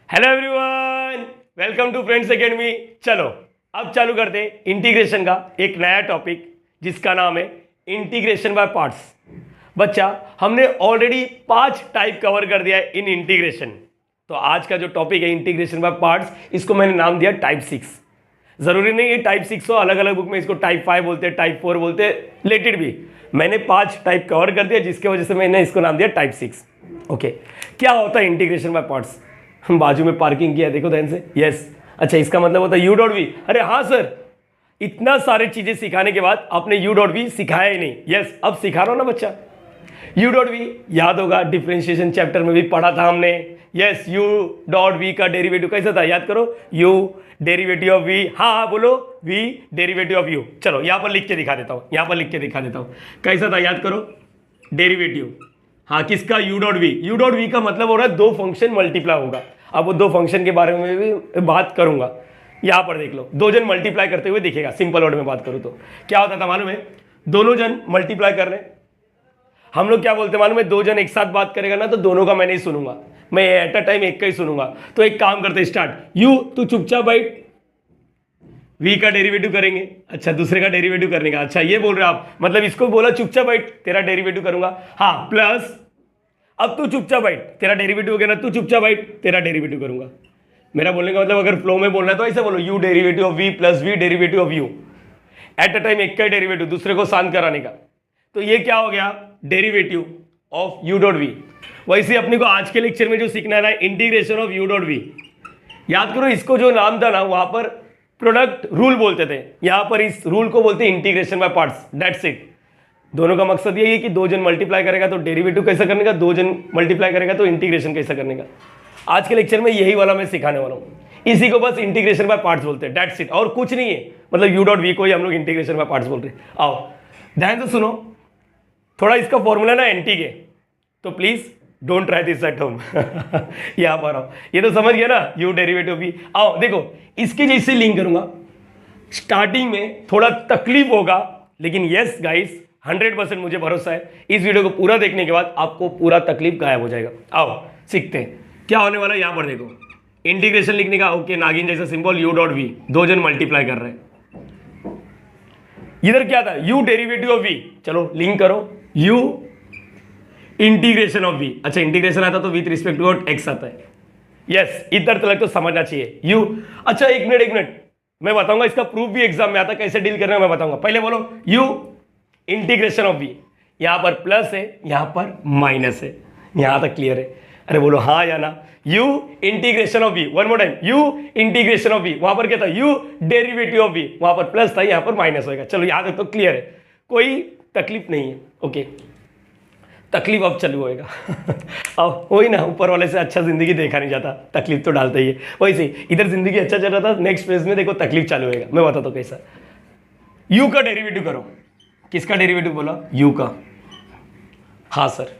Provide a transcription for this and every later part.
Hello everyone, welcome to friends academy. चलो अब चालू करते हैं इंटीग्रेशन का एक नया टॉपिक जिसका नाम है इंटीग्रेशन बाय पार्ट्स। बच्चा, हमने ऑलरेडी 5 टाइप कवर कर दिया है इन इंटीग्रेशन। तो आज का जो टॉपिक है इंटीग्रेशन बाय पार्ट्स, इसको मैंने नाम दिया टाइप 6। जरूरी नहीं है टाइप 6 हो, अलग अलग बुक में इसको टाइप 5 बोलते हैं, टाइप 4 बोलते हैं, रिलेटेड भी। मैंने 5 टाइप कवर कर दिया जिसकी वजह से मैंने इसको नाम दिया टाइप 6। ओके, क्या होता है इंटीग्रेशन बाय पार्ट्स? हम बाजू में पार्किंग किया, देखो ध्यान से। यस, अच्छा, इसका मतलब होता है यू डॉट वी। अरे हाँ सर, इतना सारे चीजें सिखाने के बाद आपने यू डॉट वी सिखाया ही नहीं। यस, अब सिखा रहा हूं ना बच्चा। यू डॉट वी याद होगा, डिफरेंशिएशन चैप्टर में भी पढ़ा था हमने। यस, यू डॉट वी का डेरिवेटिव कैसा था, याद करो। यू डेरिवेटिव ऑफ वी, हाँ बोलो, वी डेरिवेटिव ऑफ यू। चलो यहां पर लिख के दिखा देता हूं, यहां पर लिख के दिखा देता हूं कैसा था, याद करो। डेरिवेटिव, हाँ किसका, U dot V. U dot V का मतलब हो रहा है दो फंक्शन मल्टीप्लाई होगा। अब वो दो फंक्शन के बारे में भी बात करूंगा। यहां पर देख लो, दो जन मल्टीप्लाई करते हुए दिखेगा। सिंपल वर्ड में बात करूं तो क्या होता था मालूम है, दोनों जन मल्टीप्लाई कर रहे हैं। हम लोग क्या बोलते हैं मालूम है, दो जन एक साथ बात करेगा ना तो दोनों का मैं नहीं सुनूंगा, मैं एट अ टाइम एक का ही सुनूंगा। तो एक काम करते स्टार्ट, यू तू चुपचाप बैठ, वी का डेरिवेटिव करेंगे। अच्छा, दूसरे का डेरिवेटिव करने का, अच्छा ये बोल रहे आप, मतलब इसको बोला चुपचाप बैठ, तेरा डेरिवेटिव करूंगा। हाँ, प्लस अब तू चुपचाप बैठ, तेरा डेरिवेटिव हो गया ना, तू चुपचाप बैठ, तेरा डेरिवेटिव करूंगा। मेरा बोलने का मतलब अगर फ्लो में बोलना है तो ऐसे बोलो, U derivative of V plus V derivative of U. At a time एक का डेरिवेटिव, दूसरे को शांत कराने का। तो ये क्या हो गया, derivative of you dot V. वैसे अपने को आज के लेक्चर में जो सीखना है ना, integration of you dot V. याद करो, इसको जो नाम था ना वहां पर प्रोडक्ट रूल बोलते थे, यहां पर इस रूल को बोलते हैं integration by parts. That's it. दोनों का मकसद यही है कि दो जन मल्टीप्लाई करेगा तो डेरिवेटिव कैसा करने का, दो जन मल्टीप्लाई करेगा तो इंटीग्रेशन कैसा करने का। आज के लेक्चर में यही वाला मैं सिखाने वाला हूं। इसी को बस इंटीग्रेशन बाय पार्ट्स बोलते हैं। दैट्स इट, और कुछ नहीं है। मतलब यू डॉट वी को ही हम लोग इंटीग्रेशन बाय पार्ट्स बोल रहे हैं। आओ ध्यान से सुनो, थोड़ा इसका फॉर्मूला ना एंटी के, तो please don't try this at home. यहां पर आओ, ये तो समझ गया ना, यू डेरिवेटिव वी। आओ देखो, इसकी जैसे लिंक करूंगा। स्टार्टिंग में थोड़ा तकलीफ होगा, लेकिन यस गाइस 100% मुझे भरोसा है, इस वीडियो को पूरा देखने के बाद आपको पूरा तकलीफ गायब हो जाएगा। आओ सीखते हैं क्या होने वाला है। यहां पर देखो, इंटीग्रेशन लिखने का, ओके, नागिन जैसा सिंबल, यू डॉट वी, दो जन मल्टीप्लाई कर रहे हैं। इधर क्या था, यू डेरिवेटिव ऑफ वी। चलो लिंक करो, यू इंटीग्रेशन ऑफ वी। अच्छा, इंटीग्रेशन आता तो विथ रिस्पेक्ट टू एक्स आता है। यस, इधर तक तो समझना चाहिए। यू, अच्छा एक मिनट, मैं बताऊंगा इसका प्रूफ भी एग्जाम में आता, कैसे डील करना है मैं बताऊंगा। पहले बोलो, यू इंटीग्रेशन ऑफ वी, यहां पर प्लस है, यहां पर माइनस है, यहां तक क्लियर है? अरे बोलो हाँ या ना। U integration of V, one more time, U integration of V, वहां पर क्या था, यू डेरिवेटिव ऑफ वी, वहां पर प्लस था, यहां पर माइनस होगा। चलो यहां तक तो क्लियर है, कोई तकलीफ नहीं है। ओके, तकलीफ अब चालू होएगा। अब वही ना, ऊपर वाले से अच्छा जिंदगी देखा नहीं जाता, तकलीफ तो डालता ही है। वैसे इधर जिंदगी अच्छा चल रहा था, नेक्स्ट फेज में देखो तकलीफ चालू होएगा। मैं बताता हूं कैसा। यू का डेरिवेटिव करो, किसका डेरिवेटिव बोला, यू का। हाँ सर,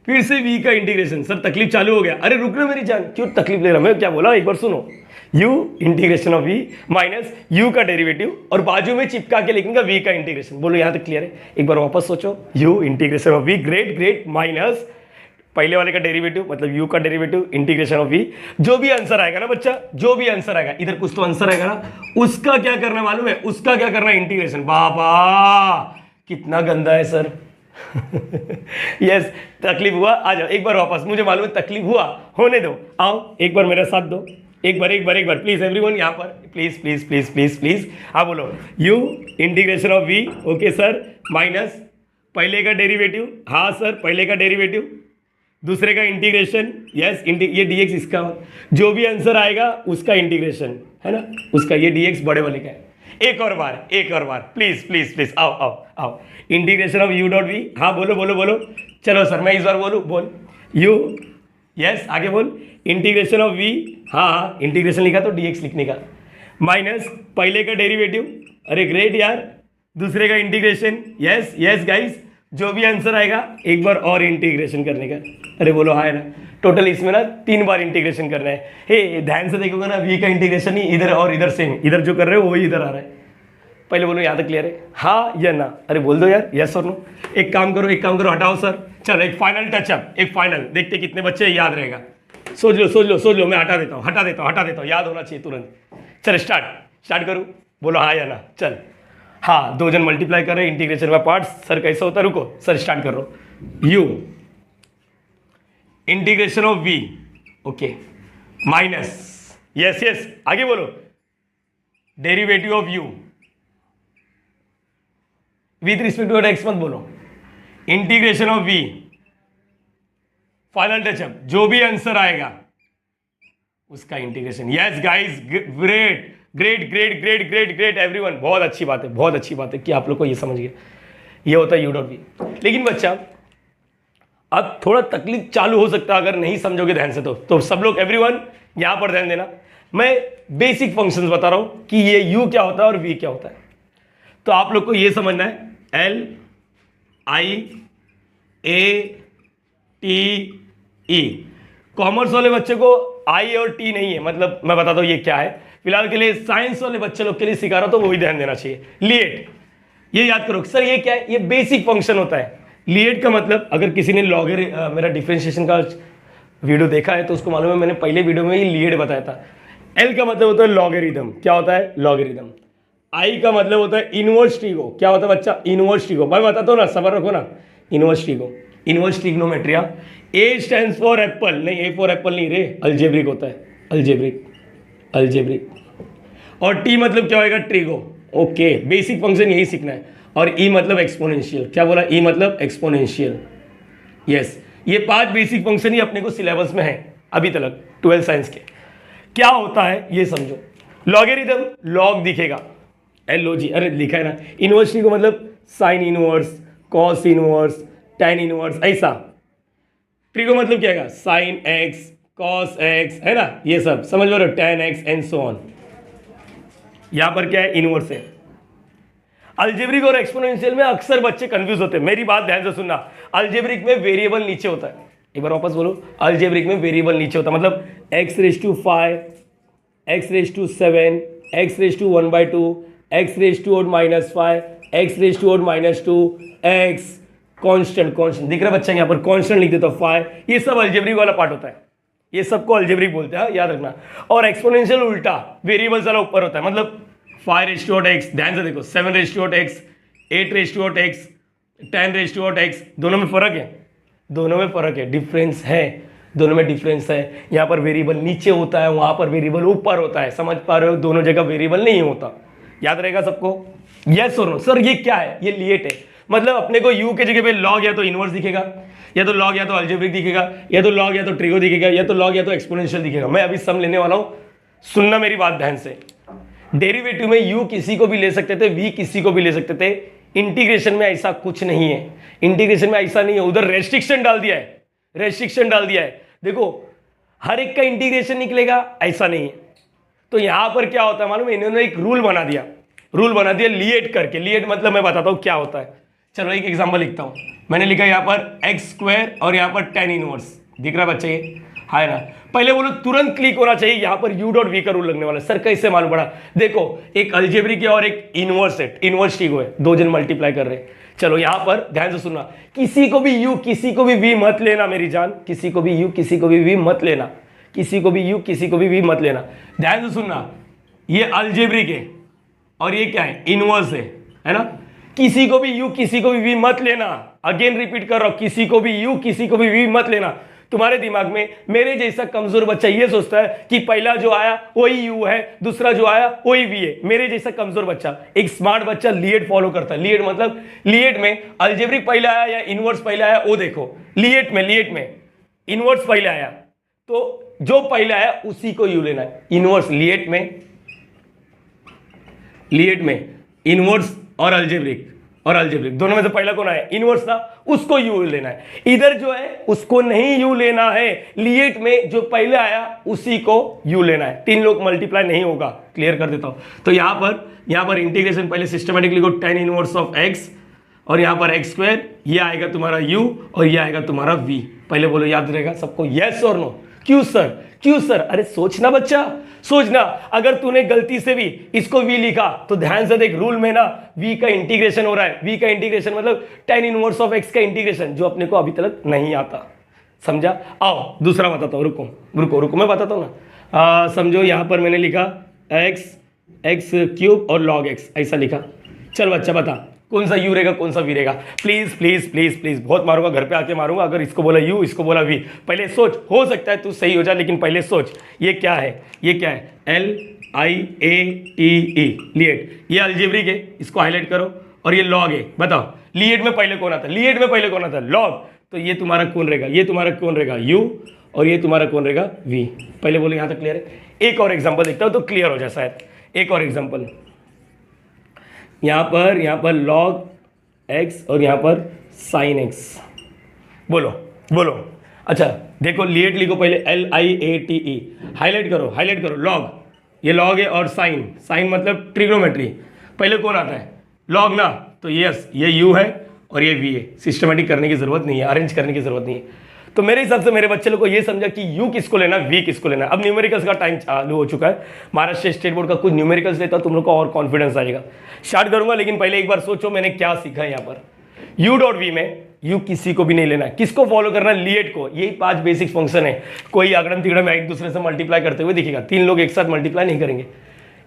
फिर से वी का इंटीग्रेशन। सर तकलीफ चालू हो गया, अरे रुक ना मेरी जान, क्यों तकलीफ ले रहा, मैं क्या बोला एक बार सुनो। U integration of V minus U का डेरिवेटिव, और बाजू में चिपका के लिखेंगे वी का इंटीग्रेशन। बोलो यहां तक क्लियर है? एक बार वापस सोचो, U integration of we, great great, minus पहले वाले का डेरिवेटिव, मतलब u का डेरिवेटिव इंटीग्रेशन ऑफ v। जो भी आंसर आएगा ना बच्चा, जो भी आंसर आएगा, इधर कुछ तो आंसर आएगा ना, उसका क्या करना मालूम है, उसका क्या करना है, इंटीग्रेशन। बाबा कितना गंदा है सर। यस, तकलीफ हुआ, आ जाओ एक बार वापस, मुझे मालूम है तकलीफ हुआ, होने दो, आओ एक बार मेरा साथ दो, एक बार प्लीज एवरीवन, यहाँ पर please please please please please. हाँ बोलो, u integration of v, okay sir, minus पहले का डेरिवेटिव, हाँ सर पहले का डेरिवेटिव, दूसरे का इंटीग्रेशन। यस, ये dx इसका, जो भी आंसर आएगा उसका इंटीग्रेशन है ना, उसका ये dx बड़े वाले का है। एक और बार प्लीज प्लीज प्लीज, आओ आओ आओ, integration of you dot v. हाँ बोलो बोलो बोलो, चलो सर मैं इस बार बोलूँ, बोल यू, यस आगे बोल, इंटीग्रेशन ऑफ वी, हाँ इंटीग्रेशन लिखा तो dx लिखने का, माइनस पहले का डेरिवेटिव, अरे ग्रेट यार, दूसरे का इंटीग्रेशन। यस यस गाइस, जो भी आंसर आएगा एक बार और इंटीग्रेशन करने का। अरे बोलो हाँ है ना, टोटल इसमें ना 3 बार इंटीग्रेशन करना है। हे ध्यान से देखोगे ना, वी का इंटीग्रेशन ही इधर और इधर सेम, इधर जो कर रहे हो वही इधर आ रहा है। पहले बोलो यहाँ तक क्लियर है, हाँ या ना? अरे बोल दो यार, यस और नो। एक काम करो, हटाओ सर। चलो एक फाइनल टचअप, एक फाइनल, देखते कितने बच्चे याद रहेगा। सोच लो, मैं हटा देता हूँ, याद होना चाहिए तुरंत। चल स्टार्ट करूँ, बोलो हाँ या ना। चल हाँ, दो जन मल्टीप्लाई कर रहे हैं, इंटीग्रेशन बाय पार्ट्स। सर कैसे होता है, रुको सर स्टार्ट कर रहा हूँ। U integration of v, okay, minus, yes आगे बोलो, derivative of u with respect to x मत बोलो, integration of v, final touch up, जो भी आंसर आएगा उसका integration. Yes guys, great everyone, बहुत अच्छी बात है कि आप लोग को ये समझ गए, ये होता है यू डॉट वी। लेकिन बच्चा अब थोड़ा तकलीफ चालू हो सकता है अगर नहीं समझोगे ध्यान से। तो सब लोग एवरीवन यहां पर ध्यान देना, मैं बेसिक फंक्शंस बता रहा हूं कि ये यू क्या होता है और वी क्या होता है। तो आप लोग को ये समझना है, L I A T E. Commerce वाले बच्चे को आई और टी नहीं है, मतलब मैं बताता हूं ये क्या है। फिलहाल के लिए साइंस वाले बच्चे लोग के लिए सिखा रहा हूं, तो वो भी ध्यान देना चाहिए। लिएट, ये याद करो सर, ये क्या है, ये बेसिक फंक्शन होता है। लिएट का मतलब, अगर किसी ने मेरा डिफरेंशिएशन का वीडियो देखा है तो उसको मालूम है, मैंने पहले वीडियो में ही लिएट बताया था। एल का मतलब होता है लॉगरिथम, क्या होता है, लॉगरिथम। आई का मतलब होता है इनवर्स ट्रिगो, क्या होता है बच्चा, इनवर्स ट्रिगो। मैं बताता हूँ ना, सबर रखो ना, inverse trigo, inverse trigonometry. A stands for apple, नहीं ए फॉर एप्पल नहीं रे, अलजेब्रिक होता है, अलजेब्रिक। और टी मतलब क्या होगा, ट्रिगो। ओके, बेसिक फंक्शन यही सीखना है। और ई मतलब एक्सपोनेंशियल, क्या बोला, ई मतलब एक्सपोनेंशियल। यस, ये 5 बेसिक फंक्शन ही अपने को सिलेबस में है अभी तक 12 साइंस के। क्या होता है ये समझो। लॉगरिथम, लॉग दिखेगा, LOG, अरे लिखा है ना। इनवर्स ट्रिगो मतलब sine inverse, cos inverse, tan inverse, ऐसा। ट्रिगो मतलब क्या है, साइन एक्स, कॉस एक्स, है ना, ये सब समझ लो, tan x and so on. यहां पर क्या है, इनवर्स है। अलजेब्रिक और एक्सपोनेंशियल में अक्सर बच्चे कंफ्यूज होते हैं, मेरी बात ध्यान से सुनना। अलजेब्रिक में वेरिएबल नीचे होता है, एक बार वापस बोलो, अलजेब्रिक में वेरिएबल नीचे होता है, मतलब x⁵, x⁵7, x⁵1/2, x⁵−5, x⁻², x constant दिख रहा है बच्चा, यहाँ पर कांस्टेंट लिख देता हूँ 5। ये सब अलजेब्रिक वाला पार्ट होता है, ये सबको अलजेब्रिक बोलते हैं, याद रखना। और एक्सपोनेंशियल उल्टा, वेरिएबल्स वाला ऊपर होता है, मतलब 5⁵x, ध्यान से देखो, 7⁵x, 8⁵x, 10⁵x, दोनों में फर्क है, डिफरेंस है, दोनों में डिफरेंस है। यहाँ पर वेरिएबल नीचे होता है, वहां पर वेरिएबल ऊपर होता है, समझ पा रहे हो, दोनों जगह वेरिएबल नहीं होता, याद रहेगा सबको। यस और नो। सर ये क्या है, ये लिएट है, मतलब अपने को यू के जगह पे लॉग या तो इनवर्स दिखेगा, या तो लॉग या तो अलजेब्रिक दिखेगा, या तो लॉग या तो ट्रिगो दिखेगा, या तो लॉग या तो एक्सपोनेंशियल दिखेगा। मैं अभी सम लेने वाला हूं, सुनना मेरी बात ध्यान से। डेरिवेटिव में यू किसी को भी ले सकते थे, वी किसी को भी ले सकते थे। इंटीग्रेशन में ऐसा कुछ नहीं है, इंटीग्रेशन में ऐसा नहीं है, उधर रेस्ट्रिक्शन डाल दिया है, देखो हर एक का इंटीग्रेशन निकलेगा, ऐसा नहीं है। तो यहां पर क्या होता है मालूम है, इन्होंने एक रूल बना दिया लिएट करके। लिएट मतलब मैं बताता हूं क्या होता है। चलो एक एग्जांपल लिखता हूं, मैंने लिखा यहाँ पर x² और यहाँ पर tan इनवर्स, दिख रहा है बच्चे, ये है ना। पहले बोलो तुरंत क्लिक होना चाहिए, यहाँ पर u डॉट वी का रूल लगने वाला है। सर कैसे मालूम पड़ा, देखो एक अलजेब्रिक है और एक इनवर्स है, इनवर्स ट्रिगो है, दो जन मल्टीप्लाई कर रहे हैं। चलो यहाँ पर ध्यान से सुनना, किसी को भी u किसी को भी v मत लेना मेरी जान, किसी को भी u किसी को भी v मत लेना, किसी को भी u किसी को भी v मत लेना। ध्यान से सुनना, ये अलजेब्रिक है और ये क्या है, इनवर्स है ना। किसी को भी u किसी को भी v मत लेना, अगेन रिपीट कर रहा हूं, किसी को भी u किसी को भी v मत लेना। तुम्हारे दिमाग में मेरे जैसा कमजोर बच्चा ये सोचता है कि पहला जो आया वही u है, दूसरा जो आया वही v है। मेरे जैसा कमजोर बच्चा, एक स्मार्ट बच्चा लिएट फॉलो करता है। लिएट मतलब लिएट में अलजेब्रिक पहला आया या इनवर्स पहला आया, वो देखो लिएट में इनवर्स पहला आया तो जो पहला आया उसी को u लेना है। इनवर्स लिएट में इनवर्स और अलजेब्रिक दोनों में से पहला कौन आया, इनवर्स था, उसको u लेना है। इधर जो है उसको नहीं u लेना है, लिएट में जो पहले आया उसी को u लेना है। 3 लोग मल्टीप्लाई नहीं होगा, क्लियर कर देता हूं। तो यहां पर इंटीग्रेशन पहले सिस्टमेटिक लिखो, tan इनवर्स ऑफ x और यहां पर x², ये आएगा तुम्हारा u और ये आएगा तुम्हारा v। पहले बोलो, याद रहेगा सबको, यस और नो। क्यों सर, अरे सोचना बच्चा, सोचना। अगर तूने गलती से भी इसको v लिखा तो ध्यान से देख, रूल में ना v का इंटीग्रेशन हो रहा है। v का इंटीग्रेशन मतलब tan इनवर्स ऑफ x का इंटीग्रेशन, जो अपने को अभी तक नहीं आता। समझा? आओ दूसरा बताता हूँ, रुको रुको रुको मैं बताता हूँ ना। समझो यहाँ पर मैंने लिखा एक्स क्यूब और लॉग एक्स ऐसा लिखा। चल बच्चा बता कौन सा यू रहेगा कौन सा वी रहेगा। प्लीज़ प्लीज़ प्लीज़ प्लीज़ बहुत मारूंगा, घर पे आके मारूंगा अगर इसको बोला यू इसको बोला वी। पहले सोच, हो सकता है तू सही हो जाए लेकिन पहले सोच ये क्या है, ये क्या है? LIATE लिएट। ये अलजेब्रिक है, इसको हाईलाइट करो। और ये लॉग है, बताओ लिएट में पहले कौन आता है? लिएट में पहले कौन आता है? लॉग। तो ये तुम्हारा कौन रहेगा? ये तुम्हारा कौन रहेगा? यू। और ये तुम्हारा कौन रहेगा? वी। पहले बोलो यहाँ तक क्लियर है? एक और एग्जाम्पल देखता हूँ तो क्लियर हो जाए शायद। एक और एग्जाम्पल, यहाँ पर log x और यहाँ पर sin x। बोलो बोलो। अच्छा देखो लिएट लिखो पहले LIATE, हाईलाइट करो log। ये log है और sin मतलब ट्रिग्नोमेट्री। पहले कौन आता है? log ना। तो यस ये u है और ये v है। सिस्टमेटिक करने की जरूरत नहीं है, अरेंज करने की जरूरत नहीं है। तो मेरे हिसाब से मेरे बच्चे लोग को ये समझा कि u किसको लेना, v किसको लेना। अब न्यूमेरिकल्स का टाइम चालू हो चुका है। महाराष्ट्र स्टेट बोर्ड का कुछ न्यूमेरिकल्स लेता तुम लोग को और कॉन्फिडेंस आएगा। स्टार्ट करूंगा लेकिन पहले एक बार सोचो मैंने क्या सीखा है यहाँ पर। u.v में u किसी को भी नहीं लेना है। किसको फॉलो करना? लिएट को। यही 5 बेसिक फंक्शन है। कोई अगड़म तिगड़म एक दूसरे से मल्टीप्लाई करते हुए दिखेगा, 3 लोग एक साथ मल्टीप्लाई नहीं करेंगे।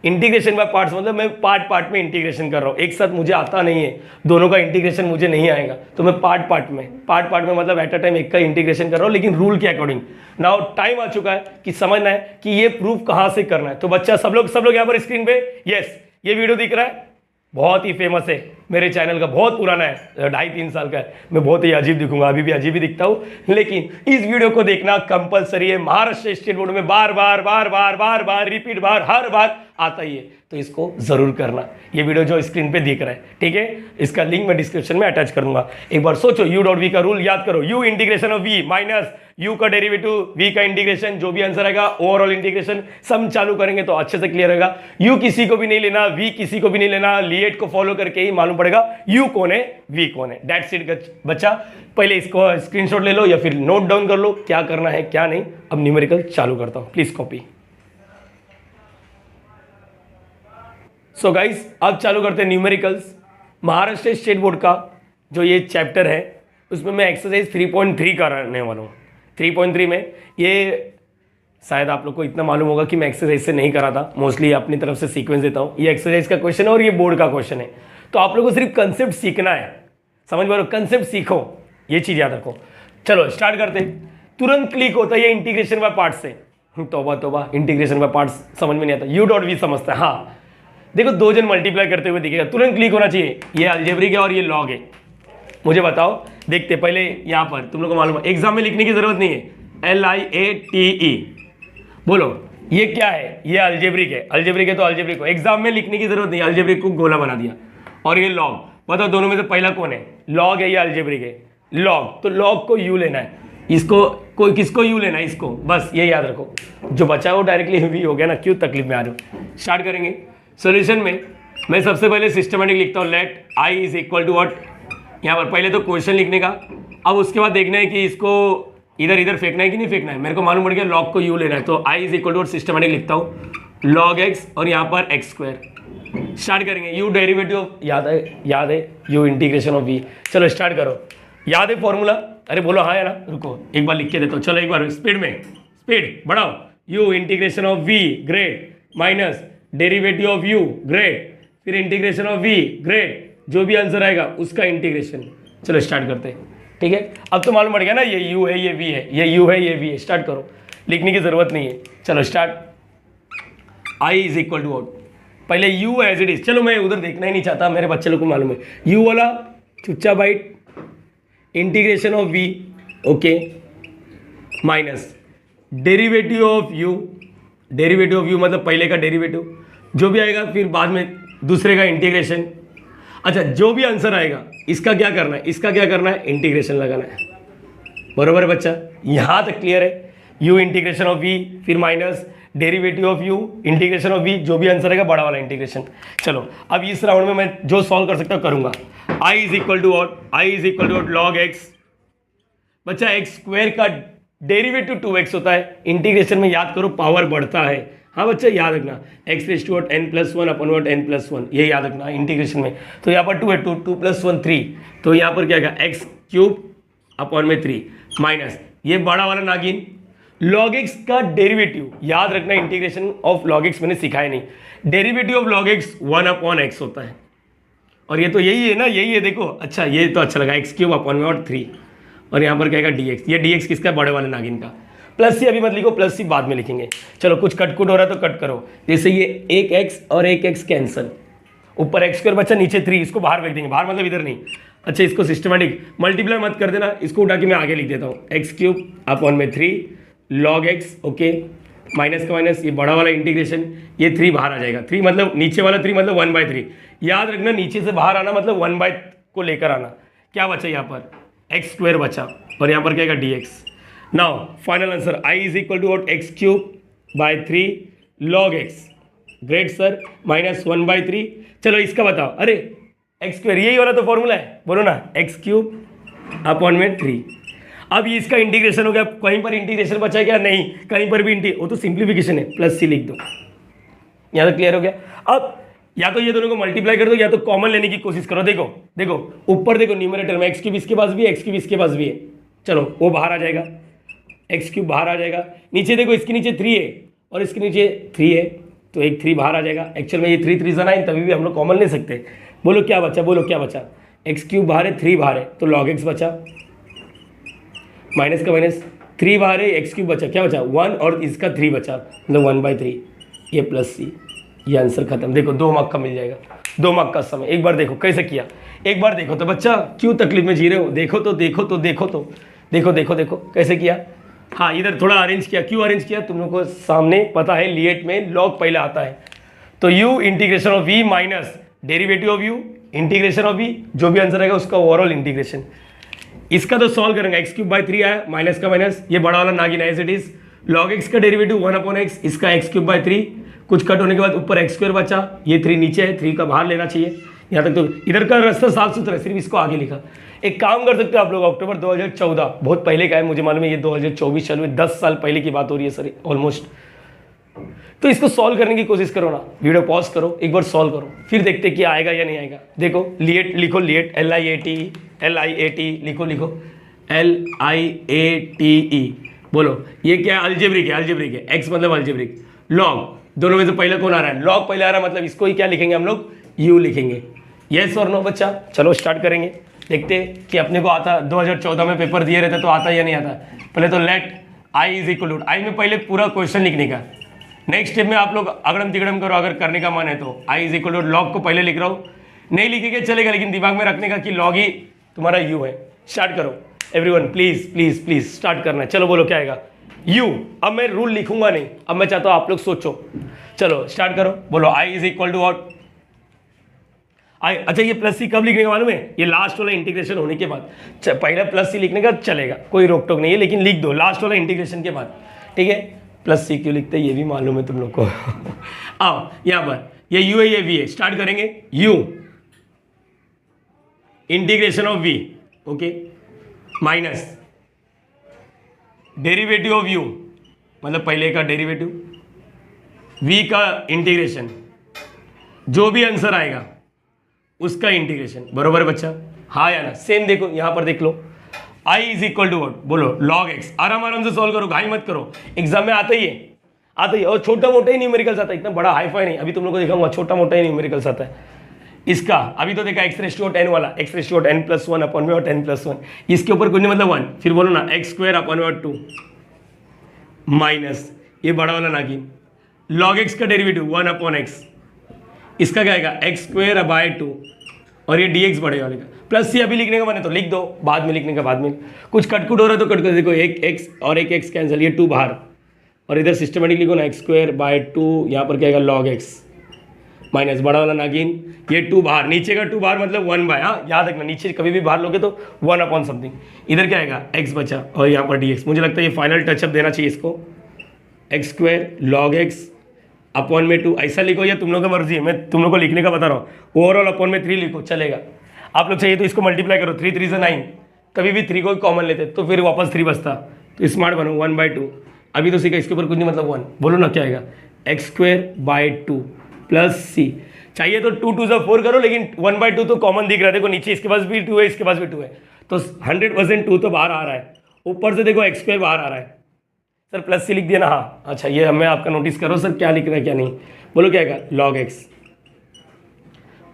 इंटीग्रेशन बाय पार्ट्स मतलब मैं पार्ट में इंटीग्रेशन कर रहा हूँ, एक साथ मुझे आता नहीं है, दोनों का इंटीग्रेशन मुझे नहीं आएगा, तो मैं पार्ट में मतलब एट अ टाइम एक का इंटीग्रेशन कर रहा हूँ लेकिन रूल के अकॉर्डिंग। नाउ टाइम आ चुका है कि समझना है कि ये प्रूफ कहाँ से करना है। तो बच्चा सब लोग यहाँ पर स्क्रीन पे, यस ये वीडियो दिख रहा है, बहुत ही फेमस है, मेरे चैनल का बहुत पुराना है, 2.5-3 साल का है। मैं बहुत ही अजीब दिखूंगा, अभी भी अजीब ही दिखता हूँ, लेकिन इस वीडियो को देखना कंपलसरी है। महाराष्ट्र स्टेट बोर्ड में बार बार रिपीट हर बार आता ही है, तो इसको जरूर करना। ये वीडियो जो स्क्रीन पे दिख रहा है, ठीक है, इसका लिंक मैं डिस्क्रिप्शन में अटैच कर दूंगा। एक बार सोचो u.v का रूल याद करो। u integration of v minus u का डेरिवेटिव v का इंटीग्रेशन, जो भी आंसर आएगा ओवरऑल इंटीग्रेशन। सम चालू करेंगे तो अच्छे से क्लियर होगा। u किसी को भी नहीं लेना, v किसी को भी नहीं लेना, लिएट को फॉलो करके ही मालूम पड़ेगा u कौन है v कौन है। दैट्स इट बच्चा। पहले इसको स्क्रीनशॉट ले लो या फिर नोट डाउन कर लो क्या करना है क्या नहीं। अब न्यूमेरिकल चालू करता हूं, प्लीज कॉपी। सो गाइस अब चालू करते हैं न्यूमेरिकल्स। महाराष्ट्र स्टेट बोर्ड का जो ये चैप्टर है उसमें मैं एक्सरसाइज 3.3 कराने वाला हूँ। 3.3 में ये शायद आप लोग को इतना मालूम होगा कि मैं एक्सरसाइज से नहीं करा था, मोस्टली अपनी तरफ से सीक्वेंस देता हूँ। ये एक्सरसाइज का क्वेश्चन है और ये बोर्ड का क्वेश्चन है, तो आप लोग को सिर्फ कंसेप्ट सीखना है। समझ में, कंसेप्ट सीखो, ये चीज़ याद रखो। चलो स्टार्ट करते हैं। तुरंत क्लिक होता है ये इंटीग्रेशन बाय पार्ट्स से। तोबा इंटीग्रेशन बाय पार्ट्स समझ में नहीं आता, u.v समझता है। हाँ देखो, 2 जन मल्टीप्लाई करते हुए दिखेगा, तुरंत क्लिक होना चाहिए। ये अलजेब्रिक है और ये लॉग है। मुझे बताओ, देखते पहले यहाँ पर तुम लोग को मालूम है, एग्जाम में लिखने की जरूरत नहीं है। LIATE बोलो, ये क्या है? ये अलजेब्रिक है। अलजेब्रिक है तो अलजेब्रिक को एग्जाम में लिखने की जरूरत नहीं है, अलजेब्रिक को गोला बना दिया। और ये लॉग, बताओ दोनों में से पहला कौन है? लॉग है या अलजेब्रिक है? लॉग। तो लॉग को यू लेना है, इसको कोई किसको यू लेना है? इसको, बस ये याद रखो। जो बचा है वो डायरेक्टली वी हो गया ना, क्यों तकलीफ में आ रहे हो। स्टार्ट करेंगे। सोल्यूशन में मैं सबसे पहले सिस्टमेटिक लिखता हूँ, let I is equal to what. यहाँ पर पहले तो क्वेश्चन लिखने का, अब उसके बाद देखना है कि इसको इधर इधर फेंकना है कि नहीं फेंकना है। मेरे को मालूम पड़ गया लॉग को यू लेना है, तो आई इज इक्वल टू सिस्टमेटिक लिखता हूँ लॉग एक्स और यहाँ पर एक्स स्क्वायर। स्टार्ट करेंगे। यू डेरिवेटिव याद है यू इंटीग्रेशन ऑफ वी। चलो स्टार्ट करो। याद है फॉर्मूला? अरे बोलो हाँ है ना, रुको एक बार लिख के देता हूँ। चलो एक बार स्पीड में, स्पीड बढ़ाओ। U integration of we great minus derivative of u great, फिर इंटीग्रेशन ऑफ वी ग्रेट, जो भी आंसर आएगा उसका इंटीग्रेशन। चलो स्टार्ट करते हैं, ठीक है। अब तो मालूम पड़ गया ना, ये u है ये v है, ये u है ये v है। स्टार्ट करो, लिखने की जरूरत नहीं है। चलो start. i is equal to what? पहले u एज इट इज। चलो मैं उधर देखना ही नहीं चाहता, मेरे बच्चे लोग को मालूम है। u वाला चुच्चा बाइट integration of v okay minus derivative of u। Derivative of u मतलब पहले का डेरिवेटिव, जो भी आएगा फिर बाद में दूसरे का इंटीग्रेशन। अच्छा, जो भी आंसर आएगा इसका क्या करना है? इसका क्या करना है? इंटीग्रेशन लगाना है। बरोबर है बच्चा, यहाँ तक क्लियर है? u इंटीग्रेशन ऑफ v फिर minus derivative of u integration of v, जो भी आंसर आएगा बड़ा वाला इंटीग्रेशन। चलो अब इस राउंड में मैं जो सॉल्व कर सकता हूँ करूंगा। i is equal to what? i is equal to log x। बच्चा एक्स स्क्वायर का डेरिवेटिव 2x होता है, इंटीग्रेशन में याद करो पावर बढ़ता है। हाँ बच्चा याद रखना, एक्स रेज टू n+1 अपन वोट n+1, ये याद रखना इंटीग्रेशन में। तो यहाँ पर 2 है, 2 + 1 3, तो यहाँ पर क्या आएगा? एक्स क्यूब अपॉन में 3 माइनस ये बड़ा वाला नागिन log x का डेरिवेटिव, याद रखना इंटीग्रेशन ऑफ log x मैंने सिखाया नहीं, derivative of log x 1/x होता है, और ये तो यही है ना, यही है देखो। अच्छा ये तो अच्छा लगा, x³ 3, और यहाँ पर क्या है dx, ये dx किसका है, बड़े वाले नागिन का। प्लस सी अभी मत लिखो, प्लस सी बाद में लिखेंगे। चलो कुछ कटकुट हो रहा है तो कट करो, जैसे ये एक x और एक x कैंसल, ऊपर x² बचा, नीचे 3, इसको बाहर फेंक देंगे, बाहर मतलब इधर नहीं। अच्छा इसको सिस्टमेटिक मल्टीप्लाई मत कर देना, इसको उठा के मैं आगे लिख देता हूँ, x³ 3 log x, okay, minus का माइनस, ये बड़ा वाला इंटीग्रेशन, ये 3 बाहर आ जाएगा, 3 मतलब नीचे वाला 3 मतलब 1/3, याद रखना नीचे से बाहर आना मतलब 1 को लेकर आना। क्या बचा यहाँ पर, x² बचा, और यहाँ पर क्या है dx। Now final answer i = x³ 3 log x, great sir, -1/3। चलो इसका बताओ, अरे x², यही वाला तो फॉर्मूला है, बोलो ना, x³ 3। अब ये इसका इंटीग्रेशन हो गया, कहीं पर इंटीग्रेशन बचा है क्या, नहीं, कहीं पर भी वो तो सिंप्लीफिकेशन है, प्लस सी लिख दो, यहाँ तो क्लियर हो गया। अब या तो ये दोनों को मल्टीप्लाई कर दो, या तो कॉमन लेने की कोशिश करो। देखो देखो ऊपर देखो, न्यूमरेटर में x³ इसके पास भी है, x³ इसके पास भी है, चलो वो बाहर आ जाएगा, x³ बाहर आ जाएगा। नीचे देखो, इसके नीचे 3 है और इसके नीचे 3 है, तो एक 3 बाहर आ जाएगा। एक्चुअल में ये 3 3 9, तभी भी हम लोग कॉमन ले सकते हैं। बोलो क्या बचा, बोलो क्या बचा, x³ बाहर है, 3 बाहर है, तो log x बचा, माइनस का माइनस, 3 बाहर है, x³ बचा, क्या बचा 1, और इसका 3 बचा, मतलब 1/3, ये प्लस सी, ये आंसर खत्म। देखो 2 मार्क का मिल जाएगा, 2 मार्क का समय। एक बार देखो कैसे किया, एक बार देखो तो बच्चा, क्यों तकलीफ में जी रहे हो, देखो तो देखो तो देखो तो देखो देखो देखो कैसे किया। हाँ इधर थोड़ा अरेंज किया, क्यों अरेंज किया, तुम लोग को सामने पता है, लिएट में लॉग पहले आता है, तो u integration of v minus derivative of u integration of v, जो भी आंसर आएगा उसका ओवरऑल इंटीग्रेशन। इसका तो सॉल्व करेंगे, x³ 3 आया, माइनस का माइनस, ये बड़ा वाला नागिन as it is, log x का डेरिवेटिव 1/x, इसका x³ 3, कुछ कट होने के बाद ऊपर x² बचा, ये 3 नीचे है, 3 का बाहर लेना चाहिए। यहाँ तक तो इधर का रास्ता साफ सुथरा है, सिर्फ इसको आगे लिखा। एक काम कर सकते हो आप लोग, अक्टूबर 2014, बहुत पहले का है, मुझे मालूम है ये 2024 चालू है, 10 साल पहले की बात हो रही है सर ऑलमोस्ट। तो इसको सॉल्व करने की कोशिश करो ना, वीडियो पॉज करो, एक बार सॉल्व करो, फिर देखते कि आएगा या नहीं आएगा। देखो लिएट लिखो, लिएट LIAT लिखो, लिखो LIATE, बोलो ये क्या है, अल्जेब्रिक है, अल्जेब्रिक है, x मतलब अल्जेब्रिक, लॉग दोनों में से पहले कौन आ रहा है, लॉग पहले आ रहा है, मतलब इसको ही क्या लिखेंगे हम लोग, u लिखेंगे। यस और नो बच्चा, चलो स्टार्ट करेंगे, देखते कि अपने को आता, 2014 में पेपर दिए रहते तो आता या नहीं आता। पहले तो लेट i = i में पहले पूरा क्वेश्चन लिखने का, नेक्स्ट स्टेप में आप लोग अगड़म तिगड़म करो, अगर करने का मन है तो i = लॉग को पहले लिख रहा हूँ, नहीं लिखेंगे चलेगा, लेकिन दिमाग में रखने का कि लॉग ही तुम्हारा u है। स्टार्ट करो everyone, please please please start करना है। चलो बोलो क्या आएगा, u। अब मैं रूल लिखूंगा नहीं, अब मैं चाहता हूँ आप लोग सोचो, चलो स्टार्ट करो, बोलो i = व्हाट, आई। अच्छा ये प्लस सी कब लिखने का मालूम है, ये लास्ट वाला इंटीग्रेशन होने के बाद, पहले प्लस सी लिखने का चलेगा, कोई रोक टोक नहीं है, लेकिन लिख दो लास्ट वाला इंटीग्रेशन के बाद, ठीक है। प्लस सी क्यों लिखते हैं ये भी मालूम है तुम लोग को। आओ यहाँ पर, ये u है, ये v है, स्टार्ट करेंगे, u integration of v, okay, minus derivative of u, मतलब पहले का डेरिवेटिव, v का इंटीग्रेशन, जो भी आंसर आएगा उसका इंटीग्रेशन, बरोबर बच्चा, हाँ या ना, सेम देखो यहाँ पर देख लो, i = व्हाट, बोलो log x, आराम आराम से सॉल्व करो, घाई मत करो, एग्जाम में आता ही है, आता ही, और छोटा मोटा ही न्यूमेरिकल्स आता है, इतना बड़ा हाईफाई नहीं, अभी तुम लोग को दिखाऊंगा, छोटा मोटा ही न्यूमेरिकल्स आता है। इसका अभी तो देखा x⁻n वाला, x⁻n + 1/, और 10 + 1, इसके ऊपर कुछ नहीं मतलब 1, फिर बोलो ना x² 2 माइनस ये बड़ा वाला नागिन, log x का डेरिवेटिव 1/x, इसका क्या आएगा x² 2, और ये dx बड़े वाले का, प्लस सी अभी लिखने का मन है तो लिख दो, बाद में लिखने का बाद में, कुछ कटकुट हो रहा है तो कटकुट, देखो एक x और एक x कैंसिल, ये 2 बाहर, और इधर सिस्टमेटिक लिखो ना x² 2, यहाँ पर क्या आएगा log x, माइनस बड़ा वाला नागिन, ये 2 बाहर, नीचे का 2 बाहर मतलब 1/, हाँ याद रखना, नीचे कभी भी बाहर लोगे तो 1/ समथिंग, इधर क्या आएगा x बचा, और यहाँ पर dx। मुझे लगता है ये फाइनल टचअप देना चाहिए इसको, x² log x अपॉन में 2, ऐसा लिखो, या तुम लोग का मर्जी है, मैं तुम लोग को लिखने का बता रहा हूँ, ओवरऑल अपॉन में 3 लिखो, चलेगा। आप लोग चाहिए तो इसको मल्टीप्लाई करो, 3 3 9, कभी भी 3 को कॉमन लेते तो फिर वापस 3 बचता, तो स्मार्ट बनो, 1/2, अभी तो सीखा, इसके ऊपर कुछ नहीं मतलब 1, बोलो ना क्या आएगा, x² 2 प्लस सी, चाहिए तो 2 2 4 करो, लेकिन 1/2 तो कॉमन दिख रहा है, देखो नीचे इसके पास भी 2 है, इसके पास भी 2 है, तो 100% 2 तो बाहर आ रहा है, ऊपर से देखो एक्स स्क्वायर बाहर आ रहा है, सर प्लस सी लिख दिया ना, हाँ अच्छा ये मैं आपका नोटिस करो सर क्या लिख रहा है क्या नहीं, बोलो क्या आएगा लॉग एक्स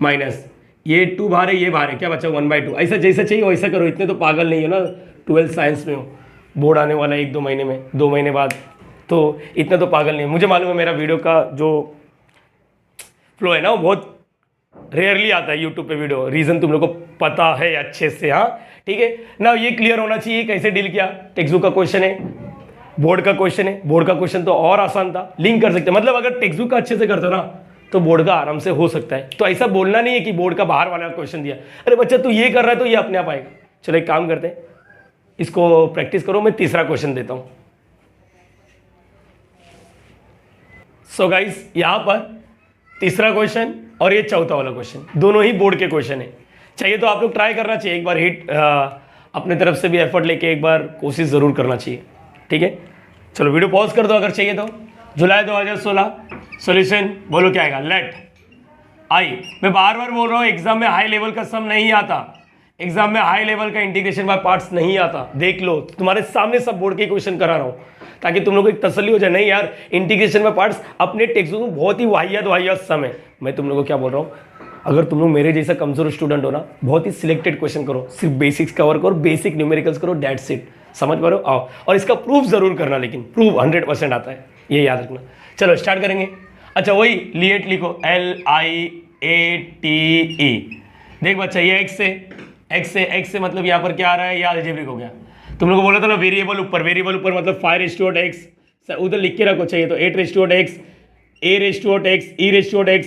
माइनस ये 2 बाहर है ये बाहर है, क्या बचा 1/2। ऐसा जैसा चाहिए वैसा करो, इतने तो पागल नहीं हो ना, 12th साइंस में हो, बोर्ड आने वाला है 1-2 महीने में, 2 महीने बाद, तो इतना तो पागल नहीं है। मुझे मालूम है मेरा वीडियो का जो फ्लो है ना वो बहुत रेयरली आता है यूट्यूब पे वीडियो, रीज़न तुम लोग को पता है अच्छे से, हाँ ठीक है ना, ये क्लियर होना चाहिए कैसे डील किया। टेक्स्ट बुक का क्वेश्चन है, बोर्ड का क्वेश्चन है, बोर्ड का क्वेश्चन तो और आसान था, लिंक कर सकते, मतलब अगर टेक्स्ट बुक का अच्छे से करते ना तो बोर्ड का आराम से हो सकता है। तो ऐसा बोलना नहीं है कि बोर्ड का बाहर वाला क्वेश्चन दिया, अरे बच्चा तू ये कर रहा है तो ये अपने आप आएगा। चलो एक काम करते हैं, इसको प्रैक्टिस करो, मैं तीसरा क्वेश्चन देता हूं। सो गाइस यहां पर तीसरा क्वेश्चन और ये चौथा वाला क्वेश्चन दोनों ही बोर्ड के क्वेश्चन है, चाहिए तो आप लोग ट्राई करना चाहिए, एक बार हिट अपने तरफ से भी एफर्ट लेके एक बार कोशिश जरूर करना चाहिए, ठीक है। चलो वीडियो पॉज कर दो अगर चाहिए तो। जुलाई 2016 सॉल्यूशन बोलो क्या आएगा, लेट आई, मैं बार बार बोल रहा हूँ एग्जाम में हाई लेवल का सम नहीं आता, एग्जाम में हाई लेवल का इंटीग्रेशन बाय पार्ट्स नहीं आता, देख लो तुम्हारे सामने सब बोर्ड के क्वेश्चन करा रहा हूँ ताकि तुम लोग को एक तसल्ली हो जाए, नहीं यार इंटीग्रेशन बाय पार्ट्स अपने टेक्स्ट बुक में बहुत ही वाहियात सम है। मैं तुम लोगों को क्या बोल रहा हूँ, अगर तुम लोग मेरे जैसा कमजोर स्टूडेंट हो ना, बहुत ही सिलेक्टेड क्वेश्चन करो, सिर्फ बेसिक्स कवर करो, बेसिक न्यूमेरिकल्स करो, दैट्स इट, समझ पा रहे हो, आओ और इसका प्रूफ जरूर करना, लेकिन प्रूफ 100% आता है, ये याद रखना। चलो स्टार्ट करेंगे। अच्छा वही लिएट लिखो, LIATE, देख बच्चा ये x से मतलब यहाँ पर क्या आ रहा है, ये अलजेब्रिक हो गया। तुम लोग को बोला था ना वेरिएबल ऊपर मतलब 5/x, उधर लिख के रखो, चाहिए तो 8/x, A/x, E/x,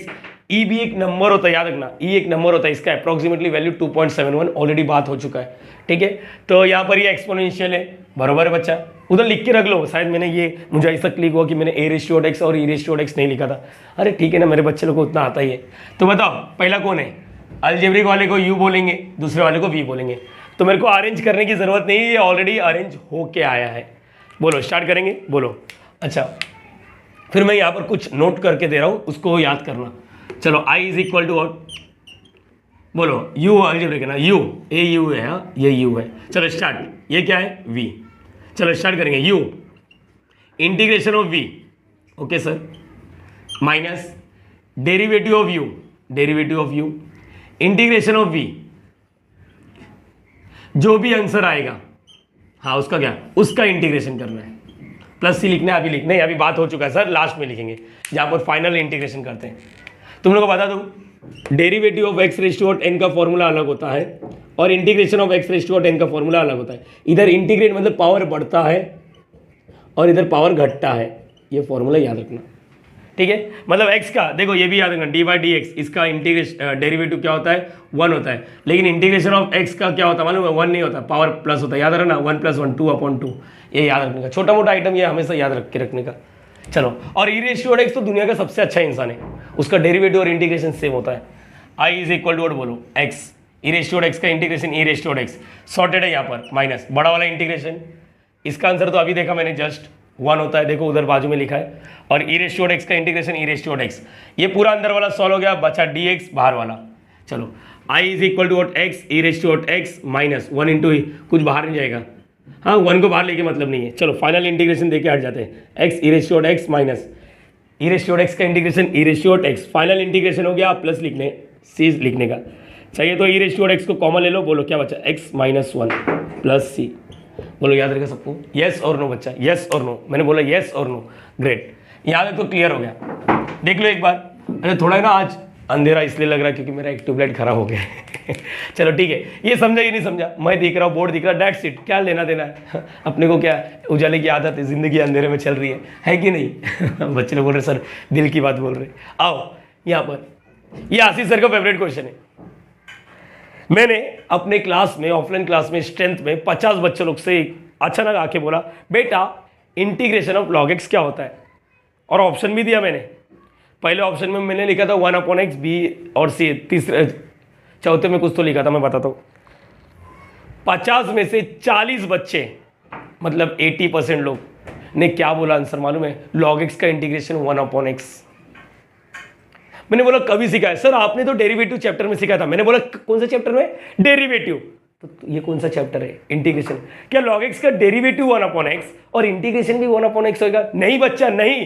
ई भी एक नंबर होता है, याद रखना ई एक नंबर होता है, इसका अप्रोक्सीमेटली वैल्यू 2.71 ऑलरेडी बात हो चुका है, ठीक है। तो यहाँ पर ये एक्सपोनेंशियल है, बराबर है बच्चा, उधर लिख के रख लो, शायद मैंने ये मुझे ऐसा क्लिक हुआ कि मैंने A/x और E/x नहीं लिखा था, अरे ठीक है ना, मेरे बच्चे लोग को उतना आता ही है। तो बताओ पहला कौन है, अलजेब्रिक वाले को U बोलेंगे, दूसरे वाले को V बोलेंगे, तो मेरे को अरेंज करने की जरूरत नहीं है, ये ऑलरेडी अरेंज होके आया है। बोलो स्टार्ट करेंगे, बोलो। अच्छा फिर मैं यहाँ पर कुछ नोट करके दे रहा हूँ, उसको याद करना। चलो I is equal to what, बोलो U अलजेब्रिक है ना, U AU है, हाँ ये U है। चलो स्टार्ट, ये क्या है V, चलो स्टार्ट करेंगे। U integration of V, okay sir, minus derivative of U integration of V, जो भी आंसर आएगा हाँ उसका क्या, उसका इंटीग्रेशन करना है, प्लस C लिखना है, अभी लिखना है, अभी बात हो चुका है सर, लास्ट में लिखेंगे जहाँ पर फाइनल इंटीग्रेशन करते हैं। तुम लोग को बता दूं डेरिवेटिव ऑफ x⁻n का फॉर्मूला अलग होता है और इंटीग्रेशन ऑफ x⁻n का फॉर्मूला अलग होता है। इधर इंटीग्रेट मतलब पावर बढ़ता है और इधर पावर घटता है, ये फॉर्मूला याद रखना, ठीक है। मतलब x का देखो ये भी याद रखना, d/dx, इसका इंटीग्रेशन डेरिवेटिव क्या होता है 1 होता है, लेकिन इंटीग्रेशन ऑफ x का क्या होता है मालूम है, 1 नहीं होता, पावर प्लस होता है, याद रखना 1 + 1 2/2, ये याद रखने का, छोटा मोटा आइटम ये हमेशा याद रख के रखने का। चलो और E/x तो दुनिया का सबसे अच्छा इंसान है, उसका डेरिवेटिव और इंटीग्रेशन सेम होता है। I इज इक्वल टू बोलो x, E/x का इंटीग्रेशन E/x सॉर्टेड है, यहाँ पर माइनस बड़ा वाला इंटीग्रेशन, इसका आंसर तो अभी देखा मैंने जस्ट 1 होता है, देखो उधर बाजू में लिखा है, और E/x का इंटीग्रेशन E/x, ये पूरा अंदर वाला सॉल्व हो गया, बचा dx बाहर वाला। चलो I is equal to x E/x minus 1 × कुछ बाहर नहीं जाएगा, हाँ 1 को बाहर लेके मतलब नहीं है। चलो फाइनल इंटीग्रेशन देके हट जाते हैं, x E/x माइनस E/x का इंटीग्रेशन E/x, फाइनल इंटीग्रेशन हो गया, प्लस लिखने c लिखने का, चाहिए तो E/x को कॉमन ले लो, बोलो क्या बचा x - 1 प्लस c, बोलो याद रहेगा सबको, यस और नो बच्चा, यस और नो, मैंने बोला यस और नो, ग्रेट, यहाँ तक तो क्लियर हो गया। देख लो एक बार, अरे थोड़ा है ना आज अंधेरा इसलिए लग रहा है क्योंकि मेरा एक ट्यूबलाइट खराब हो गया है चलो ठीक है, ये समझा ये नहीं समझा, मैं देख रहा हूँ बोर्ड दिख रहा है, दैट्स इट, क्या लेना देना है अपने को, क्या उजाले की आदत है, जिंदगी अंधेरे में चल रही है कि नहीं बच्चे लोग बोल रहे सर दिल की बात बोल रहे। आओ यहाँ पर, ये आशीष सर का फेवरेट क्वेश्चन है, मैंने अपने क्लास में ऑफलाइन क्लास में स्ट्रेंथ में 50 बच्चों लोग से अचानक आके बोला बेटा इंटीग्रेशन ऑफ log x क्या होता है, और ऑप्शन भी दिया मैंने। पहले ऑप्शन में मैंने लिखा था 1/x, b और c, तीसरे चौथे में कुछ तो लिखा था, मैं बताता हूँ। 50 में से 40 बच्चे मतलब 80% लोग ने क्या बोला आंसर मालूम है, log x का इंटीग्रेशन 1/x। मैंने बोला कभी सिखाया सर, आपने तो डेरिवेटिव चैप्टर में सिखाया था। मैंने बोला कौन से चैप्टर में, डेरिवेटिव। तो ये कौन सा चैप्टर है? इंटीग्रेशन। क्या लॉग एक्स का डेरिवेटिव 1/x और इंटीग्रेशन भी 1/x होगा? नहीं बच्चा, नहीं।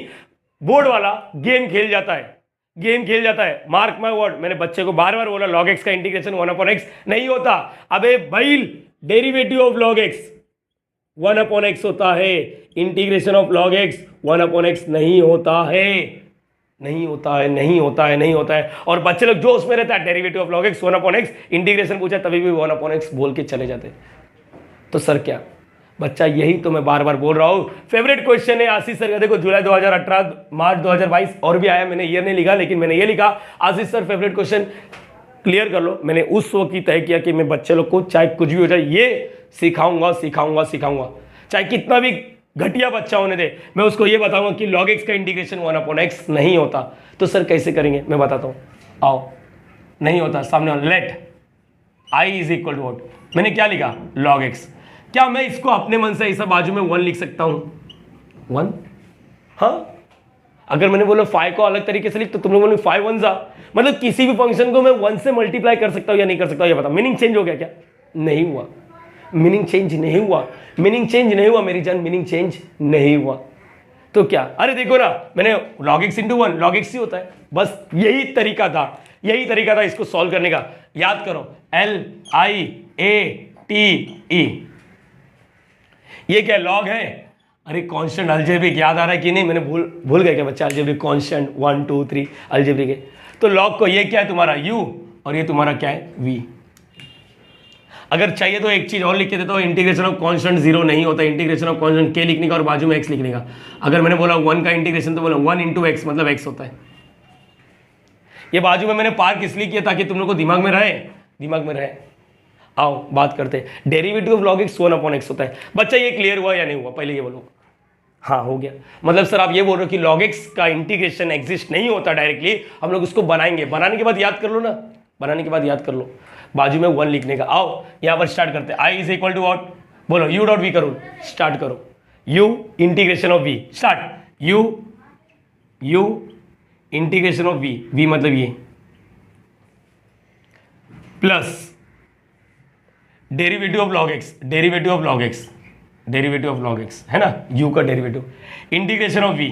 बोर्ड वाला गेम खेल जाता है, गेम खेल जाता है। मार्क माय वर्ड, मैंने बच्चे को बार बार बोला लॉग एक्स का इंटीग्रेशन 1/x नहीं होता। अबे बैल, derivative of log x 1/x होता है, integration of log x 1/x नहीं होता है, नहीं होता है, नहीं होता है, नहीं होता है। और बच्चे लोग जो उसमें रहता है derivative of log x 1/x, integration पूछा तभी भी 1/x बोल के चले जाते। तो सर क्या बच्चा, यही तो मैं बार बार बोल रहा हूँ। फेवरेट क्वेश्चन है आशीष सर का, देखो जुलाई 2018, मार्च 2022 और भी आया, मैंने ईयर नहीं लिखा लेकिन मैंने ये लिखा आशीष सर फेवरेट क्वेश्चन क्लियर कर लो। मैंने उस वक्त ही तय किया कि मैं बच्चे लोग को चाहे कुछ भी हो जाए ये सिखाऊंगा सिखाऊंगा सिखाऊंगा, चाहे कितना भी घटिया बच्चा होने दे, मैं उसको ये बताऊंगा कि log x का इंटीग्रेशन 1/x नहीं होता। तो सर कैसे करेंगे मैं बताता हूं, आओ। नहीं होता, सामने let i is equal to what, मैंने क्या लिखा log x। क्या मैं इसको अपने मन से ऐसा बाजू में 1 लिख सकता हूं? 1, हाँ। अगर मैंने बोला 5 को अलग तरीके से लिख तो तुम लोग बोलोगे 5 1 जा, मतलब किसी भी फंक्शन को मैं 1 से मल्टीप्लाई कर सकता हूं या नहीं कर सकता हूं, ये बता। मीनिंग चेंज हो गया क्या? नहीं हुआ, मीनिंग चेंज नहीं हुआ, मीनिंग चेंज नहीं हुआ मेरी जान, मीनिंग चेंज नहीं हुआ। तो क्या, अरे देखो ना, मैंने log x into 1 log x ही होता है, बस यही तरीका था, यही तरीका था इसको सॉल्व करने का। याद करो LIATE, ये क्या लॉग है? अरे कांस्टेंट अलजेब्रिक याद आ रहा है कि नहीं? मैंने भूल गया क्या बच्चा? अलजेब्रिक कांस्टेंट 1 2 3 अलजेब्रिक है। तो लॉग को ये क्या है तुम्हारा u और ये तुम्हारा क्या है v। अगर चाहिए तो एक चीज और लिख के देता हूँ, इंटीग्रेशन ऑफ कांस्टेंट 0 नहीं होता, इंटीग्रेशन ऑफ कांस्टेंट k लिखने का और बाजू में x लिखने का। अगर मैंने बोला 1 का इंटीग्रेशन तो बोला 1 इंटू एक्स मतलब x होता है। ये बाजू में मैंने पार्क इसलिए किया ताकि तुम लोग को दिमाग में रहे, दिमाग में रहे। आओ बात करते हैं, derivative of log x 1/x होता है। बच्चा ये क्लियर हुआ या नहीं हुआ? पहले ये बोलो। हाँ हो गया। मतलब सर आप ये बोल रहे हो कि log x का इंटीग्रेशन एग्जिस्ट नहीं होता डायरेक्टली, हम लोग उसको बनाएंगे। बनाने के बाद याद कर लो ना, बनाने के बाद याद कर लो, बाजू में 1 लिखने का। आओ यहाँ पर स्टार्ट करते हैं। i is equal to what, बोलो u डॉट v करो, स्टार्ट करो। u integration of v, start. u integration of v, v मतलब ये, plus derivative of log x, derivative of log x, derivative of log x है ना, u का derivative, integration of v।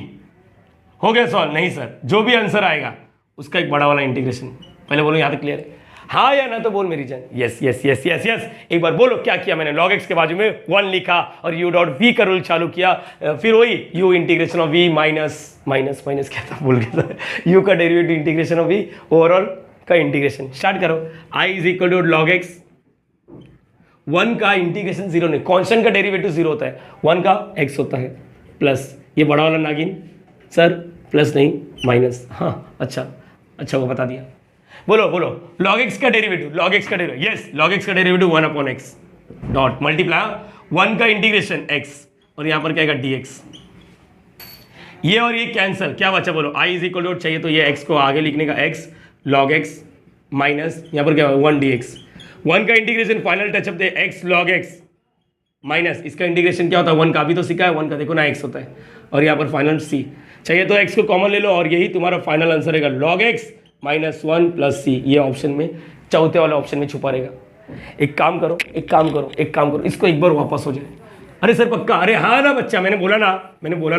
हो गया solve? नहीं सर, जो भी आंसर आएगा उसका एक बड़ा वाला इंटीग्रेशन। पहले बोलो यहाँ तक क्लियर है? हाँ या ना तो बोल मेरी जान। Yes yes yes yes yes. एक बार बोलो क्या किया मैंने? log x के बाजू में 1 लिखा और u डॉट v का रूल चालू किया, फिर वही u integration of v minus minus minus क्या था भूल गया था, u का derivative integration of v overall का इंटीग्रेशन। स्टार्ट करो। i is equal to log x, 1 का इंटीग्रेशन 0 नहीं, कांस्टेंट का डेरिवेटिव 0 होता है, 1 का x होता है, प्लस ये बड़ा वाला नागिन सर, प्लस नहीं माइनस, हाँ अच्छा अच्छा वो बता दिया। बोलो बोलो log x का डेरिवेटिव, log x का डेरिवेटिव, यस log x का डेरिवेटिव 1/x डॉट मल्टीप्लाई 1 का इंटीग्रेशन x और यहाँ पर क्या आएगा dx। ये और ये कैंसल, क्या बचा बोलो? i इज इक्वल टू, चाहिए तो ये x को आगे लिखने का x log x माइनस यहाँ पर क्या 1 dx। 1 का इंटीग्रेशन फाइनल टचअप दे x log x माइनस इसका इंटीग्रेशन क्या होता है? 1 का भी तो सीखा है, 1 का देखो ना x होता है, और यहाँ पर फाइनल c, चाहिए तो x को कॉमन ले लो और यही तुम्हारा फाइनल आंसर रहेगा log x minus 1 plus c। ये ऑप्शन में चौथे वाले ऑप्शन में छुपा रहेगा। एक काम करो, एक काम करो, एक काम करो, इसको एक बार वापस हो जाए। अरे सर पक्का? अरे हाँ ना बच्चा, मैंने बोला ना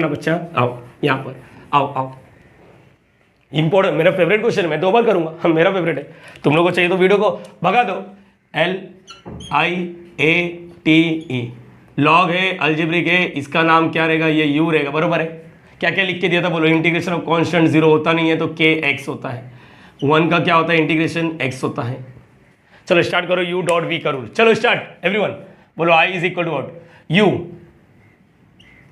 बच्चा, आओ यहाँ पर, आओ आओ। इंपॉर्टेंट, मेरा फेवरेट क्वेश्चन, मैं 2 बार करूंगा, हम मेरा फेवरेट है। तुम लोग को चाहिए तो वीडियो को भगा दो। LIATE लॉग है, अलजेब्रिक है, इसका नाम क्या रहेगा? ये u रहेगा, बरोबर है। क्या क्या लिख के दिया था बोलो? इंटीग्रेशन ऑफ कांस्टेंट 0 होता नहीं है तो kx होता है, 1 का क्या होता है? इंटीग्रेशन x होता है। चलो स्टार्ट करो, u डॉट v का रूल। चलो स्टार्ट एवरीवन, बोलो i is equal to what, u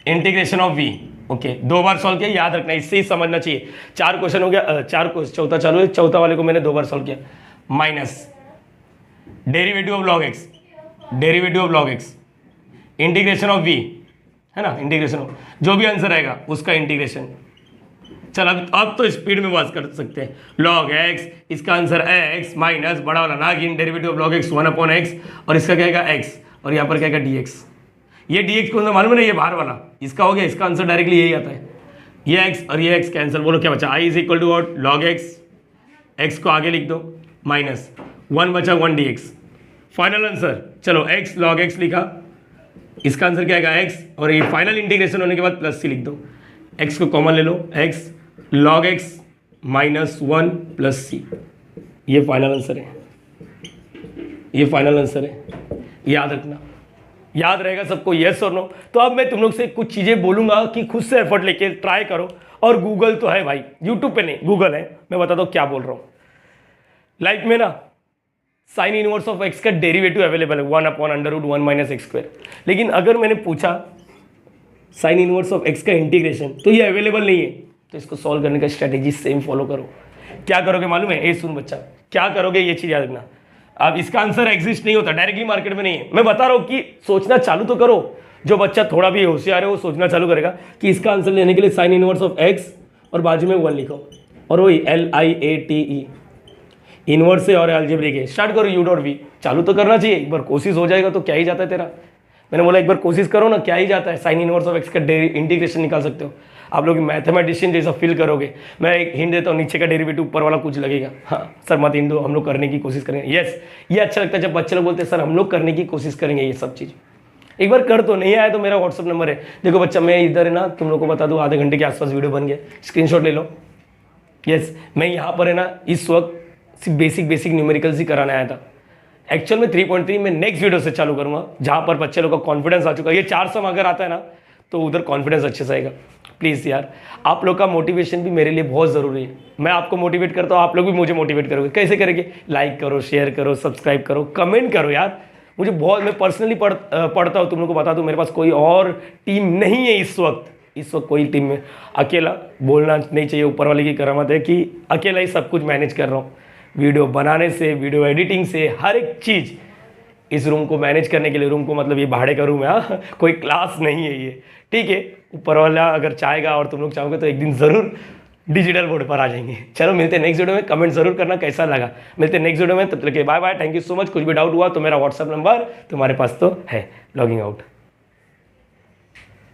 integration of v। Okay 2 बार सॉल्व किया, याद रखना, इससे ही समझना चाहिए। 4 क्वेश्चन हो गया, 4 क्वेश्चन, चौथा चालू है, चौथा वाले को मैंने 2 बार सॉल्व किया। Minus derivative of log x, derivative of log x, integration of v है ना, इंटीग्रेशन ऑफ जो भी आंसर आएगा उसका इंटीग्रेशन। चल अब तो स्पीड में बात कर सकते हैं। log x, इसका आंसर x माइनस बड़ा वाला नागिन derivative of log x 1/x और इसका क्या आएगा x और यहाँ पर क्या आएगा dx। ये dx कौन सा मालूम है ना? ये बाहर वाला, इसका हो गया, इसका आंसर डायरेक्टली यही आता है। ये x और ये x कैंसिल, बोलो क्या बचा? i is equal to log x, x को आगे लिख दो, माइनस 1 बचा 1 dx, फाइनल आंसर, चलो x log x लिखा, इसका आंसर क्या आएगा x, और ये फाइनल इंटीग्रेशन होने के बाद प्लस सी लिख दो, x को कॉमन ले लो, x log x minus 1 plus C, ये फाइनल आंसर है, ये फाइनल आंसर है, याद रखना, याद रहेगा सबको, यस और नो। तो अब मैं तुम लोग से कुछ चीज़ें बोलूँगा कि खुद से एफर्ट लेके ट्राई करो, और गूगल तो है भाई, यूट्यूब पे नहीं, गूगल है, मैं बताता हूँ क्या बोल रहा हूँ। लाइफ में ना साइन इनवर्स ऑफ एक्स का डेरिवेटिव अवेलेबल है 1/√1 माइनस एक्स स्क्वायर, लेकिन अगर मैंने पूछा साइन इनवर्स ऑफ एक्स का इंटीग्रेशन तो ये अवेलेबल नहीं है, तो इसको सॉल्व करने का स्ट्रेटेजी सेम फॉलो करो। क्या करोगे मालूम है, ए सुन बच्चा, क्या करोगे ये चीज़ याद रखना। अब इसका आंसर एग्जिस्ट नहीं होता, डायरेक्टली मार्केट में नहीं है, मैं बता रहा हूँ कि सोचना चालू तो करो। जो बच्चा थोड़ा भी होशियार है वो सोचना चालू करेगा कि इसका आंसर लेने के लिए साइन इनवर्स ऑफ एक्स और बाजू में 1 लिखो, और वही LIATE इनवर्स से और अलजेब्रिक है, स्टार्ट करो U.V, चालू तो करना चाहिए, एक बार कोशिश हो जाएगा तो क्या ही जाता है तेरा। मैंने बोला एक बार कोशिश करो ना, क्या ही जाता है, साइन इनवर्स ऑफ एक्स का इंटीग्रेशन निकाल सकते हो। आप लोग मैथमेटिशियन जैसा फील करोगे। मैं एक हिंट देता हूँ, नीचे का डेरिवेटिव ऊपर वाला कुछ लगेगा, हाँ सर मत हिंट दो, हम लोग करने की कोशिश करेंगे। यस, ये अच्छा लगता है जब बच्चे लोग बोलते हैं सर हम लोग करने की कोशिश करेंगे, ये सब चीज़ एक बार कर तो, नहीं आया तो मेरा व्हाट्सअप नंबर है, देखो बच्चा मैं इधर है ना, तुम लोग को बता दूँ आधे घंटे के आसपास वीडियो बन गया, स्क्रीनशॉट ले लो। यस, मैं यहाँ पर है ना इस वक्त सिर्फ बेसिक न्यूमेरिकल्स ही कराने आया था। एक्चुअल में 3.3 मैं नेक्स्ट वीडियो से चालू करूँगा, जहाँ पर बच्चे लोग का कॉन्फिडेंस आ चुका है। ये 4 सम अगर आता है ना तो उधर कॉन्फिडेंस अच्छे से आएगा। प्लीज़ यार, आप लोग का मोटिवेशन भी मेरे लिए बहुत ज़रूरी है। मैं आपको मोटिवेट करता हूँ, आप लोग भी मुझे मोटिवेट करोगे। कैसे करेंगे? लाइक करो, शेयर करो, सब्सक्राइब करो, कमेंट करो यार। मुझे बहुत, मैं पर्सनली पढ़ता हूँ, तुम लोग को बता दूँ, मेरे पास कोई और टीम नहीं है इस वक्त कोई टीम में। अकेला बोलना नहीं चाहिए, ऊपर वाले की करामत है कि अकेला ही सब कुछ मैनेज कर रहा हूँ। वीडियो बनाने से, वीडियो एडिटिंग से, हर एक चीज़ इस रूम को मैनेज करने के लिए, रूम को मतलब ये भाड़े का रूम है, हाँ, कोई क्लास नहीं है ये, ठीक है। ऊपर वाला अगर चाहेगा और तुम लोग चाहोगे तो एक दिन ज़रूर डिजिटल बोर्ड पर आ जाएंगे। चलो मिलते हैं नेक्स्ट वीडियो में, कमेंट जरूर करना कैसा लगा। मिलते हैं नेक्स्ट वीडियो में, तब तक के bye bye, thank you so much. कुछ भी डाउट हुआ तो मेरा व्हाट्सअप नंबर तुम्हारे पास तो है। Logging out.